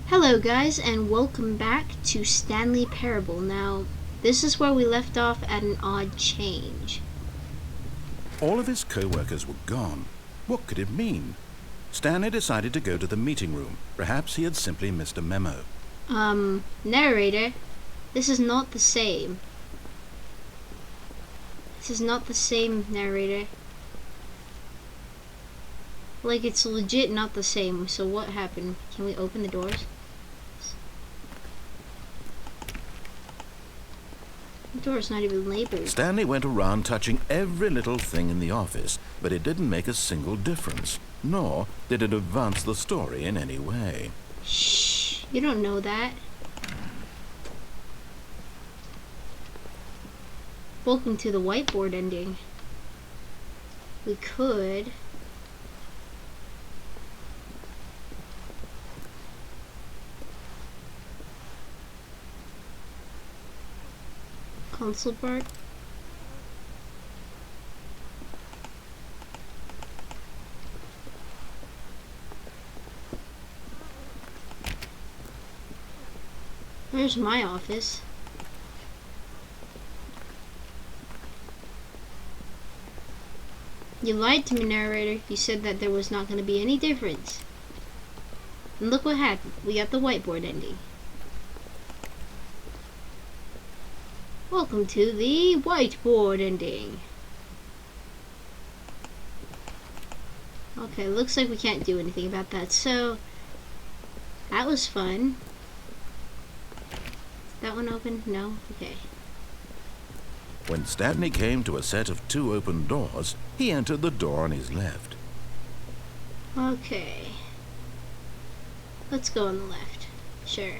Hello guys, and welcome back to Stanley Parable. Now, this is where we left off at an odd change. All of his co-workers were gone. What could it mean? Stanley decided to go to the meeting room. Perhaps he had simply missed a memo. Narrator, this is not the same. This is not the same, narrator. Like, it's legit not the same. So what happened? Can we open the doors? The door's not even labeled. Stanley went around touching every little thing in the office, but it didn't make a single difference, nor did it advance the story in any way. Shh, you don't know that. Welcome to the whiteboard ending. We could... console part. Where's my office? You lied to me, narrator. You said that there was not going to be any difference. And look what happened. We got the whiteboard ending. Welcome to the whiteboard ending. Okay, looks like we can't do anything about that, so that was fun. That one open? No? Okay. When Stanley came to a set of two open doors, he entered the door on his left. Okay. Let's go on the left. Sure.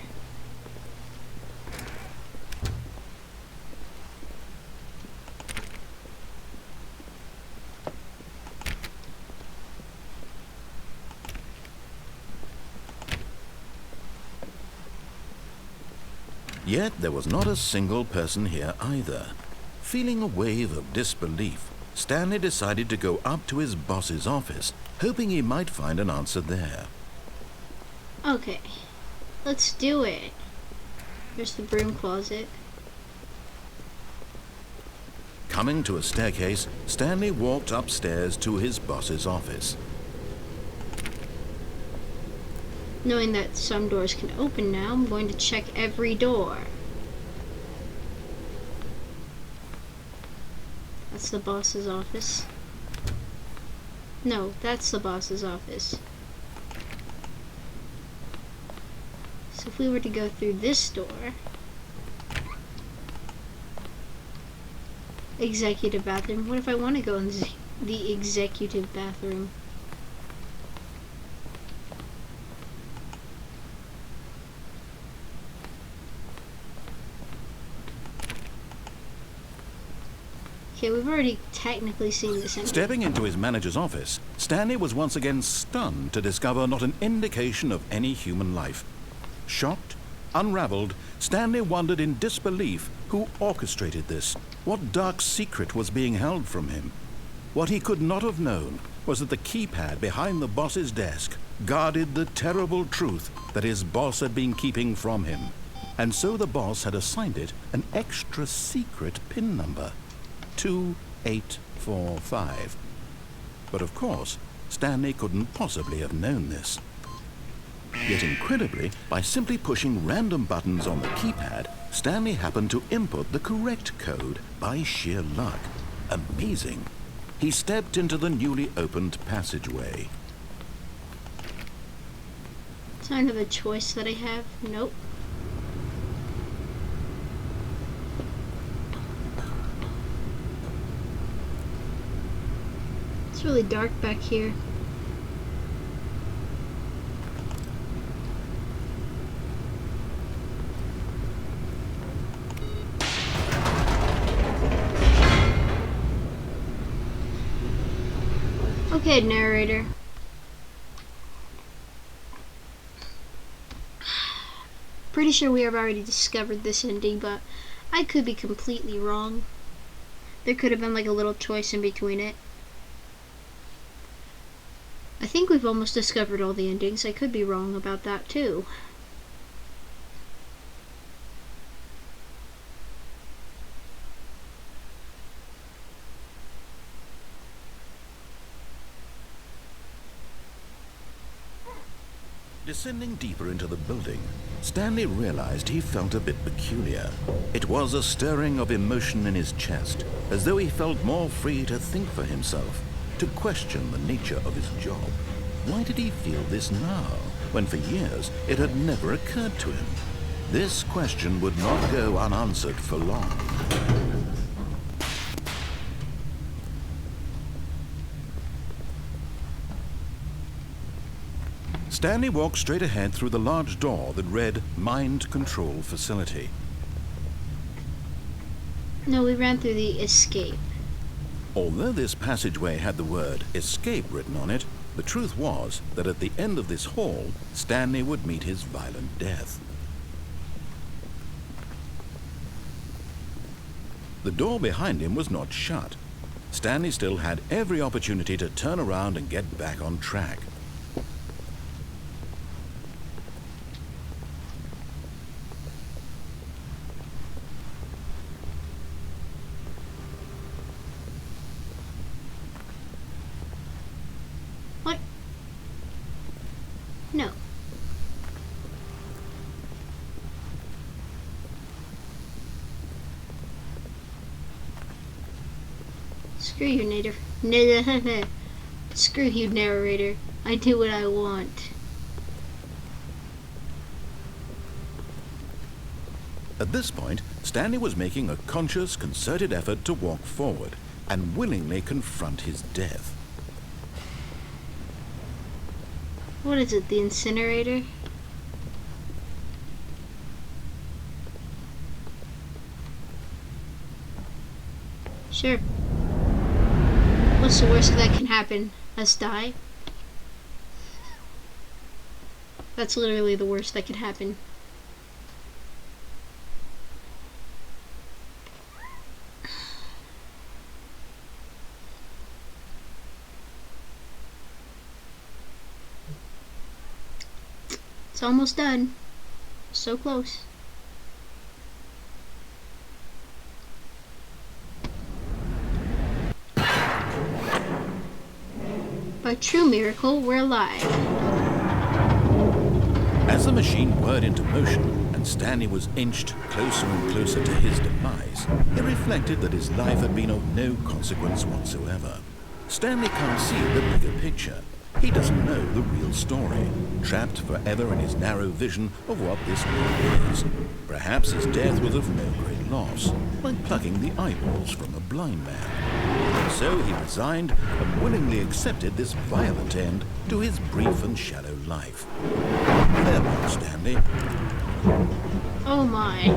Yet there was not a single person here either. Feeling a wave of disbelief, Stanley decided to go up to his boss's office, hoping he might find an answer there. Okay. Let's do it. There's the broom closet. Coming to a staircase, Stanley walked upstairs to his boss's office. Knowing that some doors can open now, I'm going to check every door. That's the boss's office. No, that's the boss's office. So if we were to go through this door... executive bathroom. What if I want to go in the executive bathroom? Okay, we've already technically seen this. Stepping into his manager's office, Stanley was once again stunned to discover not an indication of any human life. Shocked, unraveled, Stanley wondered in disbelief who orchestrated this. What dark secret was being held from him? What he could not have known was that the keypad behind the boss's desk guarded the terrible truth that his boss had been keeping from him. And so the boss had assigned it an extra secret PIN number. 2845. But of course, Stanley couldn't possibly have known this. Yet incredibly, by simply pushing random buttons on the keypad, Stanley happened to input the correct code by sheer luck. Amazing. He stepped into the newly opened passageway. It's not another choice that I have. Nope. It's really dark back here. Okay, narrator. Pretty sure we have already discovered this ending, but I could be completely wrong. There could have been like a little choice in between it. I think we've almost discovered all the endings. I could be wrong about that too. Descending deeper into the building, Stanley realized he felt a bit peculiar. It was a stirring of emotion in his chest, as though he felt more free to think for himself, to question the nature of his job. Why did he feel this now, when for years it had never occurred to him? This question would not go unanswered for long. Stanley walked straight ahead through the large door that read Mind Control Facility. No, we ran through the escape. Although this passageway had the word escape written on it, the truth was that at the end of this hall, Stanley would meet his violent death. The door behind him was not shut. Stanley still had every opportunity to turn around and get back on track. What? No. Screw you, narrator. Screw you, narrator. I do what I want. At this point, Stanley was making a conscious, concerted effort to walk forward and willingly confront his death. What is it, the incinerator? Sure. What's the worst that can happen? Us die? That's literally the worst that could happen. It's almost done. So close. By true miracle, we're alive. As the machine whirred into motion and Stanley was inched closer and closer to his demise, he reflected that his life had been of no consequence whatsoever. Stanley can't see the bigger picture. He doesn't know the real story, trapped forever in his narrow vision of what this world is. Perhaps his death was of no great loss, like plucking the eyeballs from a blind man. So he resigned and willingly accepted this violent end to his brief and shallow life. Farewell, Stanley. Oh my.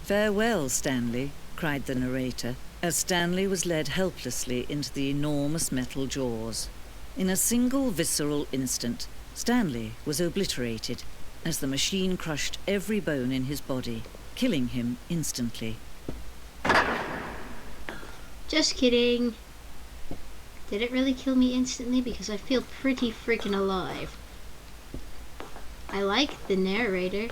"Farewell, Stanley," cried the narrator, as Stanley was led helplessly into the enormous metal jaws. In a single visceral instant, Stanley was obliterated as the machine crushed every bone in his body, killing him instantly. Just kidding. Did it really kill me instantly? Because I feel pretty freaking alive. I like the narrator.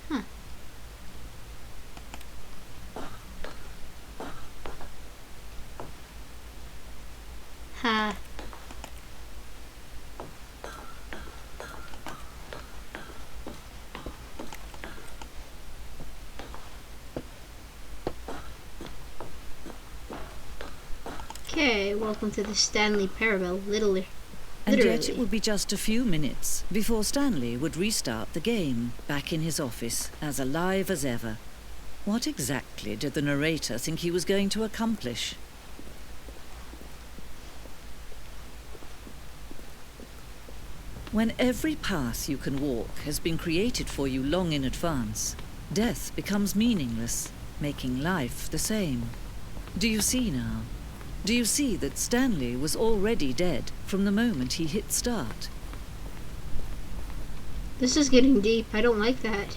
Huh. Ha. Okay, welcome to the Stanley Parable, literally. And yet it would be just a few minutes before Stanley would restart the game, back in his office, as alive as ever. What exactly did the narrator think he was going to accomplish? When every path you can walk has been created for you long in advance, death becomes meaningless, making life the same. Do you see now? Do you see that Stanley was already dead from the moment he hit start? This is getting deep. I don't like that.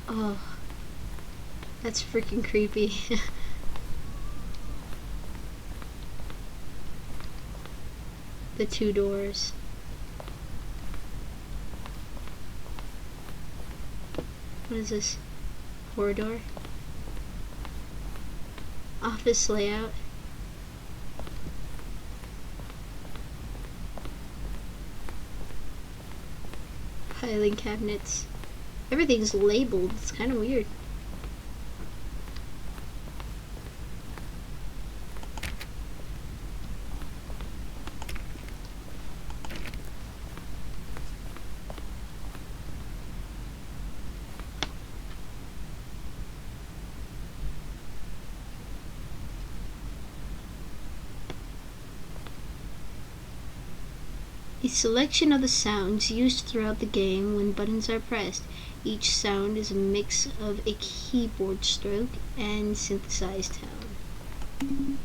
Oh. That's freaking creepy. The two doors. What is this? Corridor? Office layout? Filing cabinets. Everything's labeled. It's kind of weird. A selection of the sounds used throughout the game when buttons are pressed. Each sound is a mix of a keyboard stroke and synthesized tone.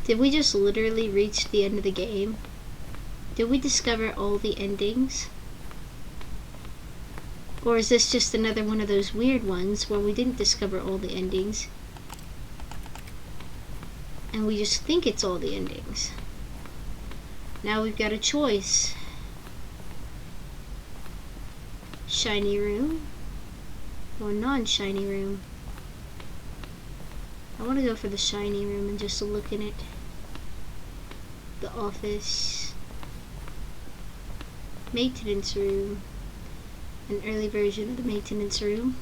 Did we just literally reach the end of the game? Did we discover all the endings? Or is this just another one of those weird ones where we didn't discover all the endings and we just think it's all the endings? Now we've got a choice. Shiny room or non-shiny room. I want to go for the shiny room and just look in it. The office. Maintenance room. An early version of the maintenance room.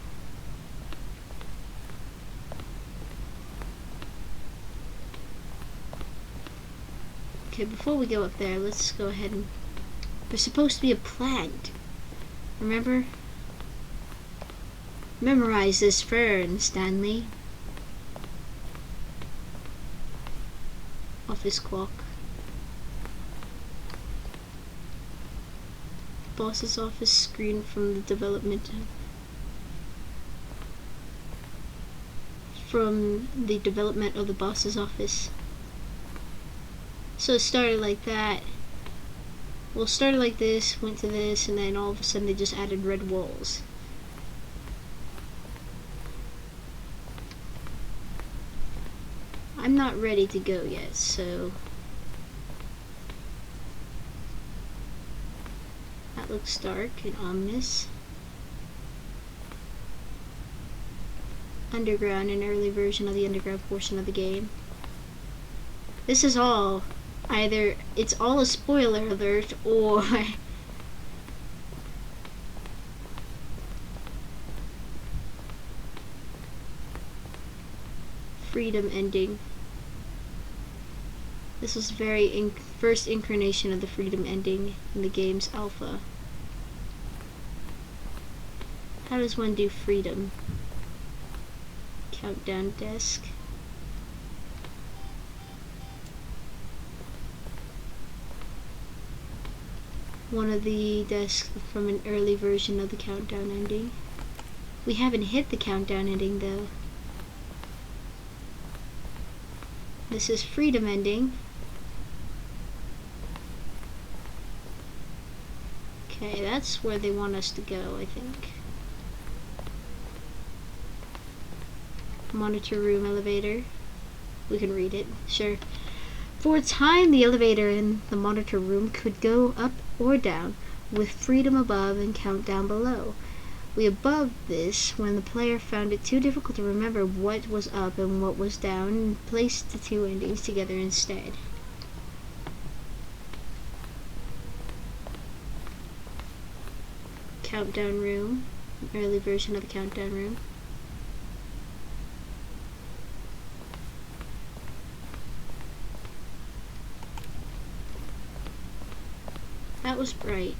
Okay, before we go up there, let's go ahead and... There's supposed to be a plant. Remember? Memorize this fern, Stanley. Office clock. Boss's office screen from the development of the boss's office. So it started like that. Well, it started like this, went to this, and then all of a sudden they just added red walls. I'm not ready to go yet, so that looks dark and ominous. Underground, an early version of the underground portion of the game. This is all either it's all a spoiler alert or freedom ending. This was the very first incarnation of the freedom ending in the game's alpha. How does one do freedom? Countdown desk. One of the desks from an early version of the countdown ending. We haven't hit the countdown ending though. This is freedom ending. Okay, that's where they want us to go, I think. Monitor room elevator. We can read it, sure. For a time, the elevator in the monitor room could go up or down, with freedom above and countdown below. We above this when the player found it too difficult to remember what was up and what was down, and placed the two endings together instead. Countdown room, an early version of the countdown room. That was bright.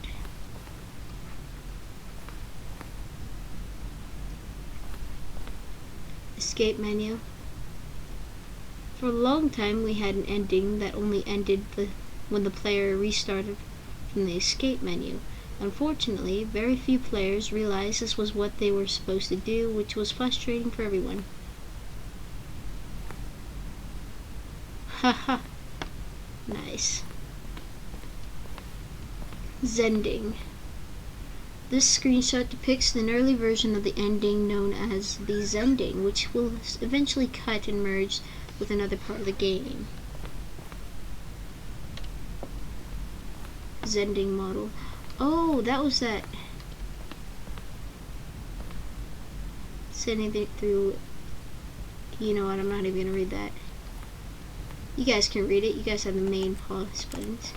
Escape menu. For a long time we had an ending that only ended when the player restarted from the escape menu. Unfortunately, very few players realized this was what they were supposed to do, which was frustrating for everyone. Haha. Nice. Zending. This screenshot depicts an early version of the ending known as the Zending, which will eventually cut and merge with another part of the game. Zending model. Oh, that was that. Sending it through. You know what? I'm not even gonna read that. You guys can read it. You guys have the main pause buttons.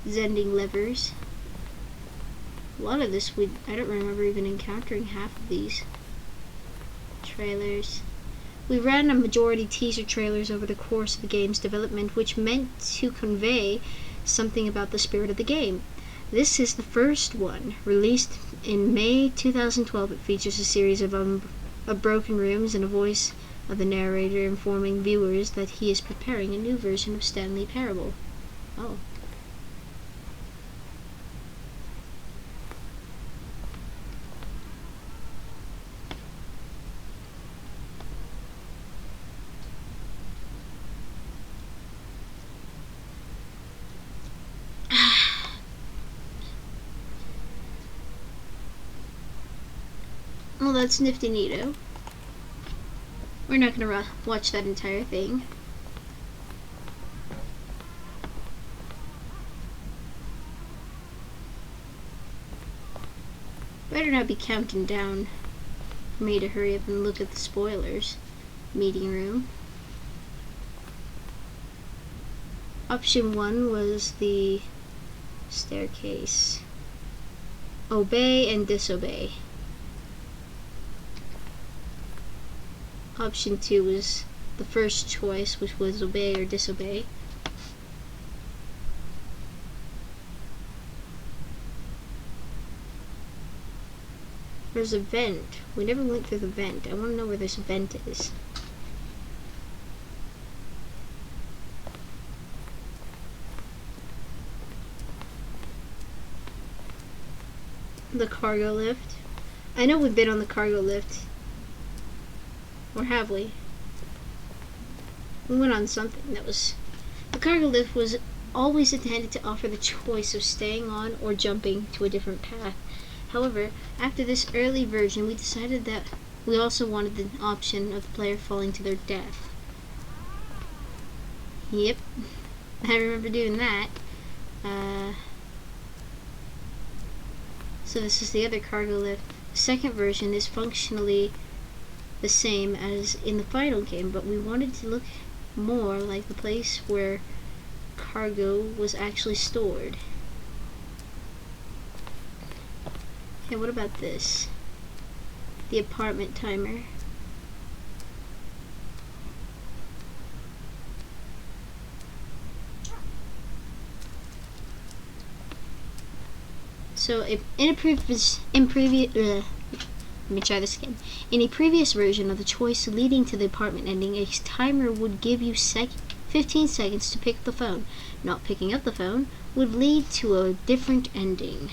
Zending levers. A lot of this I don't remember even encountering half of these. Trailers. We ran a majority teaser trailers over the course of the game's development, which meant to convey something about the spirit of the game. This is the first one, released in May 2012. It features a series of broken rooms and a voice of the narrator informing viewers that he is preparing a new version of Stanley Parable. Oh. Well, that's nifty neato. We're not gonna watch that entire thing. Better not be counting down for me to hurry up and look at the spoilers. Meeting room. Option 1 was the staircase. Obey and disobey. Option 2 was the first choice, which was obey or disobey. There's a vent. We never went through the vent. I want to know where this vent is. The cargo lift. I know we've been on the cargo lift. Or have we? We went on something that was... The cargo lift was always intended to offer the choice of staying on or jumping to a different path. However, after this early version, we decided that we also wanted the option of the player falling to their death. Yep. I remember doing that. So this is the other cargo lift. The second version is functionally the same as in the final game, but we wanted to look more like the place where cargo was actually stored. Okay, what about this? The apartment timer. So in a previous let me try this again. In a previous version of the choice leading to the apartment ending, a timer would give you 15 seconds to pick up the phone. Not picking up the phone would lead to a different ending.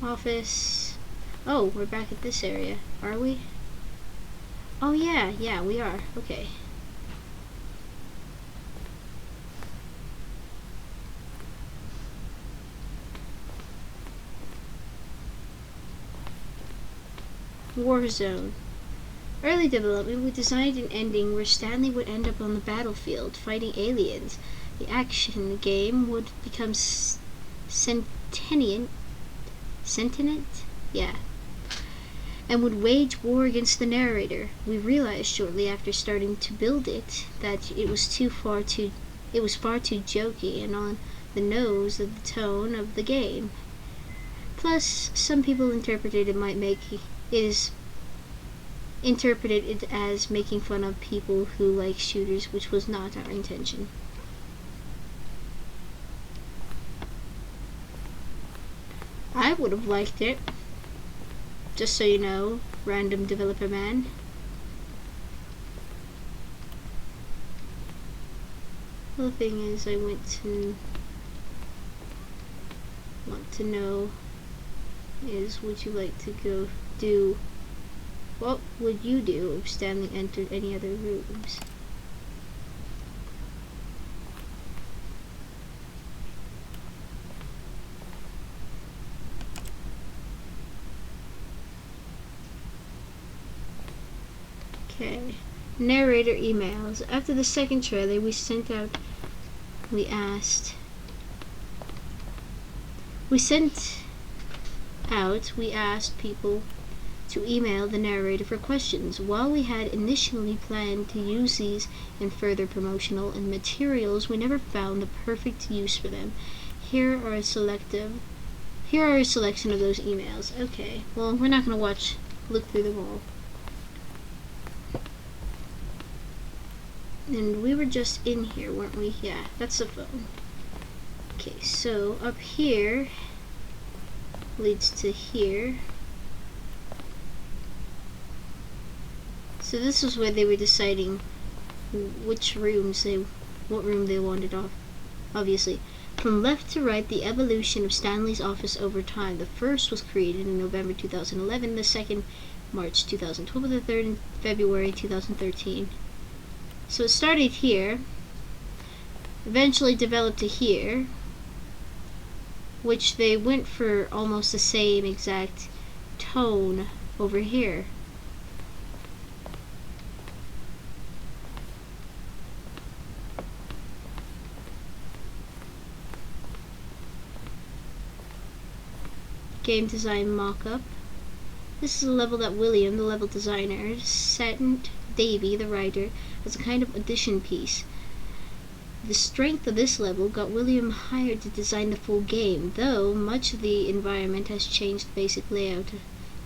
Office. Oh, we're back at this area. Are we? Oh yeah, we are. Okay. War zone. Early development, we designed an ending where Stanley would end up on the battlefield fighting aliens. The action game would become sentient? Yeah. And would wage war against the narrator. We realized shortly after starting to build it that it was far too jokey and on the nose of the tone of the game. Plus, some people interpreted it as making fun of people who like shooters, which was not our intention. I would have liked it. Just so you know, random developer man. The thing is, I want to know is, would you like to go do? What would you do if Stanley entered any other rooms? Okay. Narrator emails. After the second trailer, we asked people to email the narrator for questions. While we had initially planned to use these in further promotional and materials, we never found the perfect use for them. Here are a selection of those emails. Okay, well, we're not going to look through them all. And we were just in here, weren't we? Yeah, that's the phone. Okay, so up here leads to here. So this was where they were deciding what room they wanted off. Obviously. From left to right, the evolution of Stanley's office over time. The first was created in November 2011, the second March 2012, the third in February 2013. So it started here, eventually developed to here, which they went for almost the same exact tone over here. Game design mock-up. This is a level that William, the level designer, sent Davey, the writer, as a kind of audition piece. The strength of this level got William hired to design the full game, though much of the environment has changed. The basic layout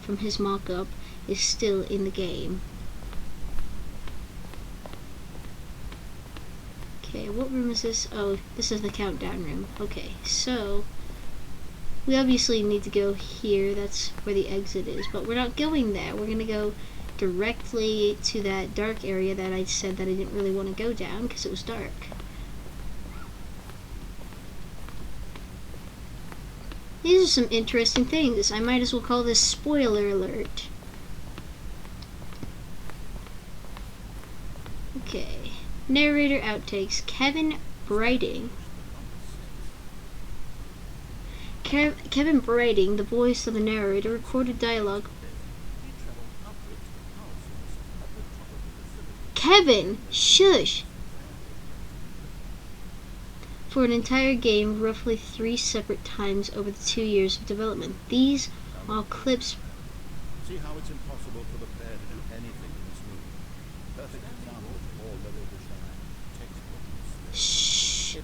from his mock-up is still in the game. Okay, what room is this? Oh, this is the countdown room. Okay, so we obviously need to go here. That's where the exit is, but we're not going there. We're going to go directly to that dark area that I said that I didn't really want to go down because it was dark. These are some interesting things. I might as well call this spoiler alert. Okay. Narrator outtakes. Kevin Brighting, the voice of the narrator, recorded dialogue. Kevin, shush! For an entire game, roughly 3 separate times over the 2 years of development. These are clips. See how it's impossible for the player to do anything in this room. Perfect example of all level design. Shh!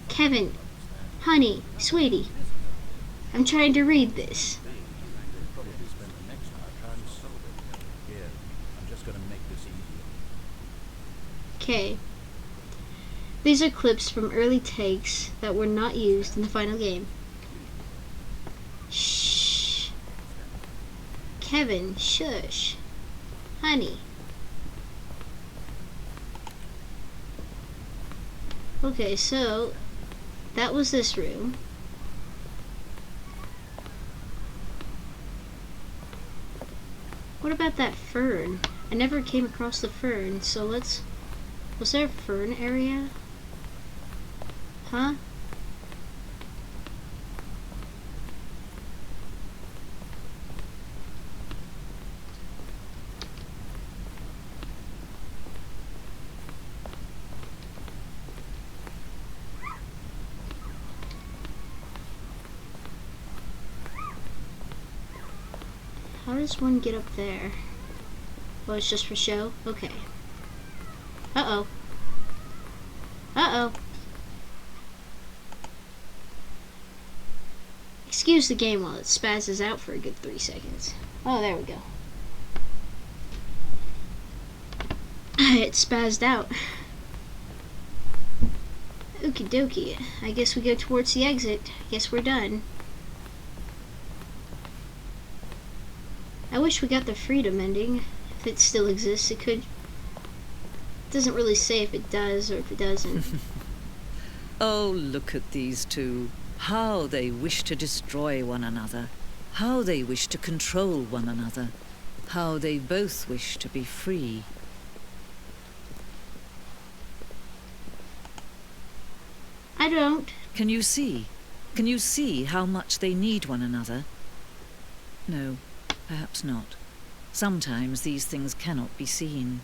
Kevin, honey, sweetie, I'm trying to read this. Probably spend the next hour trying to solve it. Here, I'm just going to make this easier. Okay. These are clips from early takes that were not used in the final game. Shh. Kevin, shush. Honey. Okay, so that was this room. What about that fern? I never came across the fern, so was there a fern area? Huh? How does one get up there? Oh, it's just for show? Okay. Uh-oh. Uh-oh. Excuse the game while it spazzes out for a good 3 seconds. Oh, there we go. It spazzed out. Okie dokie. I guess we go towards the exit. Guess we're done. I wish we got the freedom ending. If it still exists, it could. It doesn't really say if it does or if it doesn't. Oh, look at these two. How they wish to destroy one another. How they wish to control one another. How they both wish to be free. I don't. Can you see? Can you see how much they need one another? No, perhaps not. Sometimes these things cannot be seen.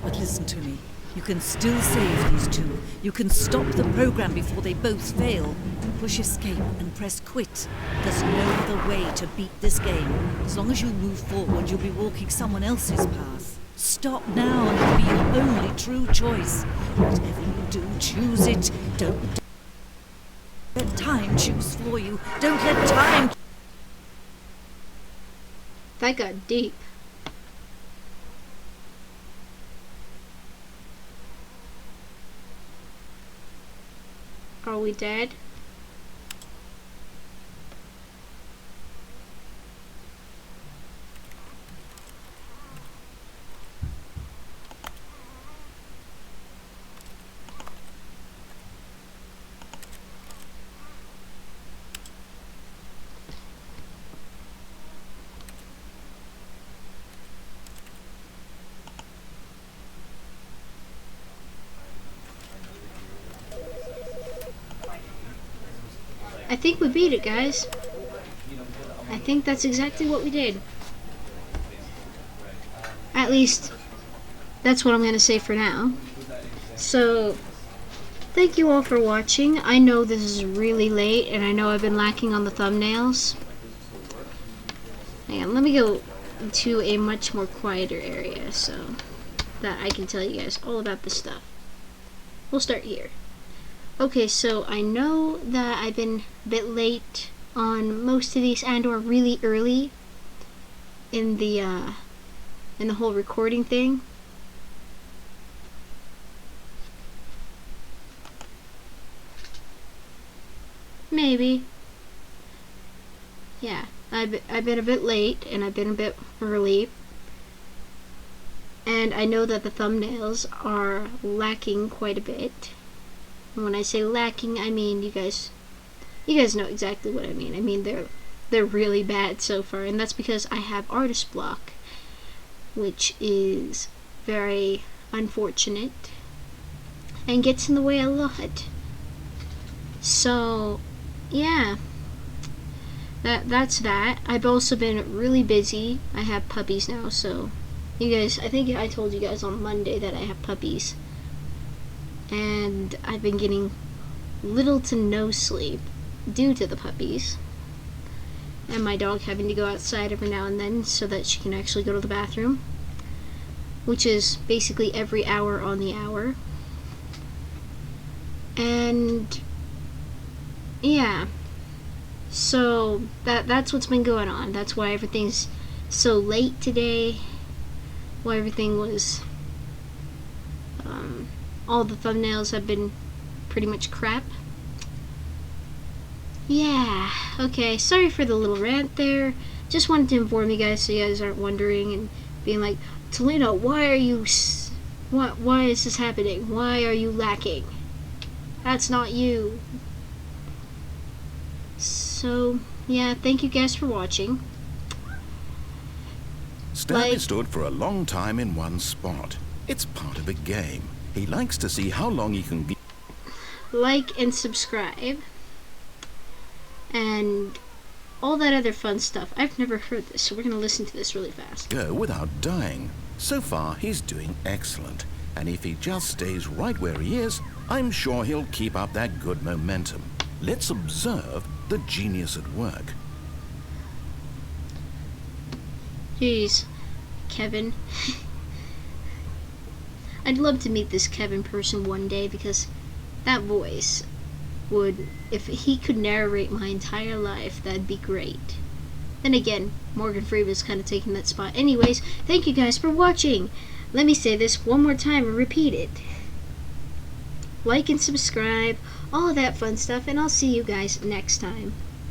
But listen to me. You can still save these two. You can stop the program before they both fail. Push escape and press quit. There's no other way to beat this game. As long as you move forward, you'll be walking someone else's path. Stop now and it'll be your only true choice. Whatever you do, choose it. Don't let time choose for you. Don't let time... That got deep. Are we dead? I think we beat it, guys. I think that's exactly what we did. At least, that's what I'm going to say for now. So, thank you all for watching. I know this is really late, and I know I've been lacking on the thumbnails. Hang on, let me go to a much more quieter area so that I can tell you guys all about this stuff. We'll start here. Okay, so I know that I've been a bit late on most of these and or really early in the whole recording thing. Maybe. Yeah, I've been a bit late and I've been a bit early. And I know that the thumbnails are lacking quite a bit. When I say lacking, I mean you guys know exactly what I mean. I mean they're really bad so far, and that's because I have artist block, which is very unfortunate and gets in the way a lot. So, yeah. That's that. I've also been really busy. I have puppies now, so you guys, I think I told you guys on Monday that I have puppies. And I've been getting little to no sleep due to the puppies. And my dog having to go outside every now and then so that she can actually go to the bathroom. Which is basically every hour on the hour. And yeah. So that's what's been going on. That's why everything's so late today. Why everything was all the thumbnails have been pretty much crap. Yeah, okay, sorry for the little rant there. Just wanted to inform you guys so you guys aren't wondering and being like, Taleedo, why are you why is this happening? Why are you lacking? That's not you. So, yeah, thank you guys for watching. Stanley stood for a long time in one spot. It's part of a game. He likes to see how long he can like and subscribe. And all that other fun stuff. I've never heard this, so we're going to listen to this really fast. go without dying. So far, he's doing excellent. And if he just stays right where he is, I'm sure he'll keep up that good momentum. Let's observe the genius at work. Jeez, Kevin. I'd love to meet this Kevin person one day because that voice would, if he could narrate my entire life, that'd be great. Then again, Morgan Freeman's kind of taking that spot. Anyways, thank you guys for watching. Let me say this one more time and repeat it. Like and subscribe, all of that fun stuff, and I'll see you guys next time.